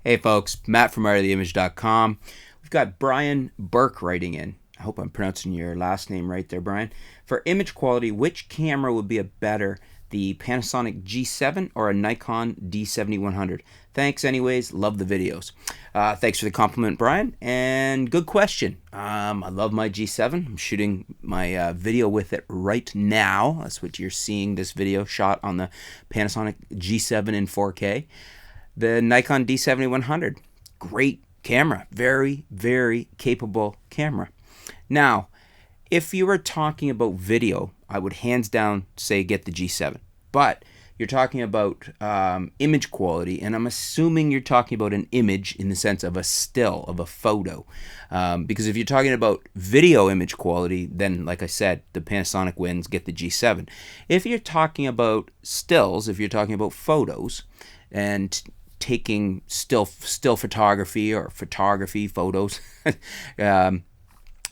Hey folks, Matt from artoftheimage.com. We've got Brian Burke writing in. I hope I'm pronouncing your last name right there, Brian. For image quality, which camera would be a better, the Panasonic G7 or a Nikon D7100? Thanks anyways, love the videos. Thanks for the compliment, Brian, and good question. I love my G7. I'm shooting my video with it right now. That's what you're seeing, this video shot on the Panasonic G7 in 4K. The Nikon D7100, great camera, very, very capable camera. Now, if you were talking about video, I would hands down say get the G7. But you're talking about image quality, and I'm assuming you're talking about an image in the sense of a still, of a photo. Because if you're talking about video image quality, then like I said, the Panasonic wins, get the G7. If you're talking about stills, if you're talking about photos, and taking still photography or photography photos,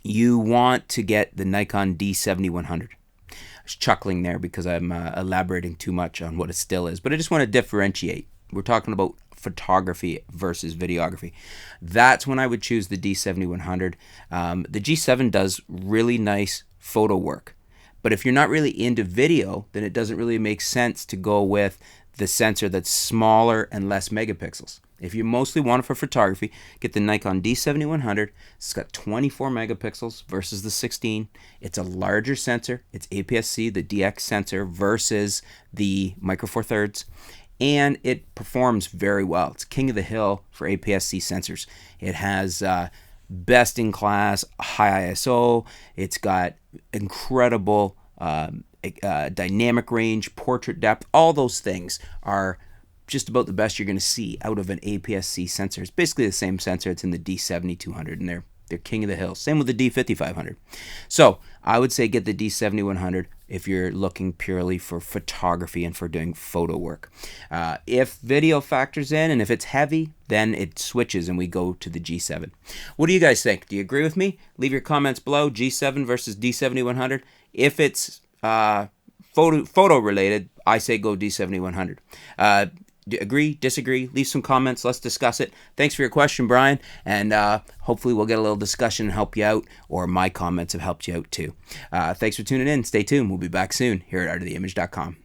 you want to get the Nikon D7100. I was chuckling there because I'm elaborating too much on what a still is, but I just want to differentiate. We're talking about photography versus videography. That's when I would choose the D7100. The G7 does really nice photo work, but if you're not really into video, then it doesn't really make sense to go with the sensor that's smaller and less megapixels. If you mostly want it for photography, get the Nikon D7100. It's got 24 megapixels versus the 16. It's a larger sensor. It's APS-C, the DX sensor, versus the Micro Four Thirds, and it performs very well. It's king of the hill for APS-C sensors. It has best in class high ISO. It's got incredible dynamic range, portrait depth. All those things are just about the best you're going to see out of an APS-C sensor. It's basically the same sensor. It's in the D7200, and they're king of the hill. Same with the D5500. So I would say get the D7100 if you're looking purely for photography and for doing photo work. If video factors in and if it's heavy, then it switches and we go to the G7. What do you guys think? Do you agree with me? Leave your comments below. G7 versus D7100. If it's photo related, I say go D7100. Agree, disagree, leave some comments, let's discuss it. Thanks for your question, Brian, and hopefully we'll get a little discussion and help you out, or my comments have helped you out too. Thanks for tuning in. Stay tuned. We'll be back soon here at artoftheimage.com.